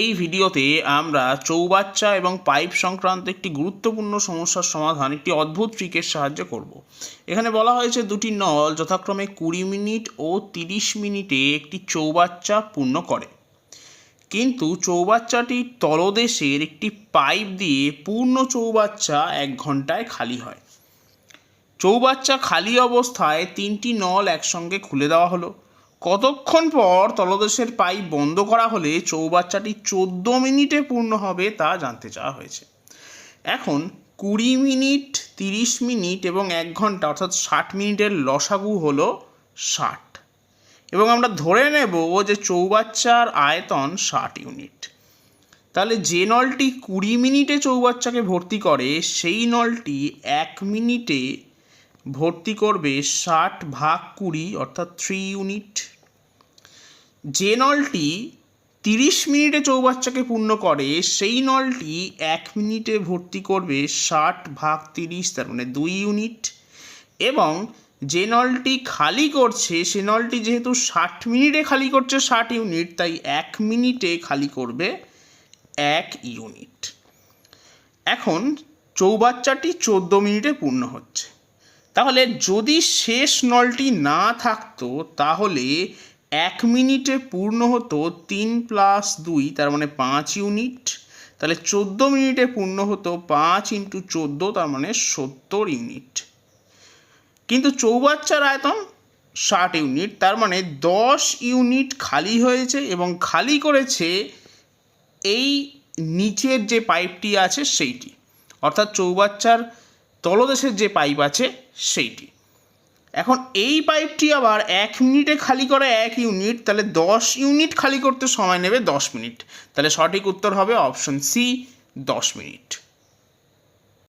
এই ভিডিওতে আমরা চৌবাচ্চা এবং পাইপ সংক্রান্ত একটি গুরুত্বপূর্ণ সমস্যার সমাধান একটি অদ্ভুত ট্রিকের সাহায্যে করব। এখানে বলা হয়েছে দুটি নল যথাক্রমে 20 মিনিট ও 30 মিনিটে একটি চৌবাচ্চা পূর্ণ করে, কিন্তু চৌবাচ্চাটির তলদেশের একটি পাইপ দিয়ে পূর্ণ চৌবাচ্চা 1 ঘন্টায় খালি হয়। চৌবাচ্চা খালি অবস্থায় 3টি নল একসঙ্গে খুলে দেওয়া হলো। কতক্ষণ পর তলদেশের পাইপ বন্ধ করা হলে চৌবাচ্চাটি 14 মিনিটে পূর্ণ হবে তা জানতে চাওয়া হয়েছে। এখন 20 মিনিট, 30 মিনিট এবং 1 ঘন্টা অর্থাৎ 60 মিনিটের লসাগু হলো 60, এবং আমরা ধরে নেব যে চৌবাচ্চার আয়তন 60 ইউনিট। তাহলে যে নলটি 20 মিনিটে চৌবাচ্চাকে ভর্তি করে সেই নলটি 1 মিনিটে ভর্তি করবে 60/20 অর্থাৎ 3 ইউনিট। যে নলটি 30 মিনিটে চৌবাচ্চাকে পূর্ণ করে সেই নলটি 1 মিনিটে ভর্তি করবে 60/30 তার মানে 2 ইউনিট। এবং যে নলটি খালি করছে সে নলটি যেহেতু 60 মিনিটে খালি করছে 60 ইউনিট, তাই 1 মিনিটে খালি করবে 1 ইউনিট। এখন চৌবাচ্চাটি 14 মিনিটে পূর্ণ হচ্ছে। তাহলে যদি শেষ নলটি না থাকতো তাহলে 1 মিনিটে পূর্ণ হতো 3 + 2 তার মানে 5 ইউনিট। তাহলে 14 মিনিটে পূর্ণ হতো 5 × 14 তার মানে 70 ইউনিট। কিন্তু চৌবাচ্চার আয়তন 60 ইউনিট, তার মানে 10 ইউনিট খালি হয়েছে এবং খালি করেছে এই নিচের যে পাইপটি আছে সেইটি, অর্থাৎ চৌবাচ্চার তলদেশের যে পাইপ আছে সেইটি। এখন এই পাইপটি আবার 1 মিনিটে খালি করে 1 ইউনিট, তাহলে 10 ইউনিট খালি করতে সময় নেবে 10 মিনিট। তাহলে সঠিক উত্তর হবে অপশন সি, 10 মিনিট।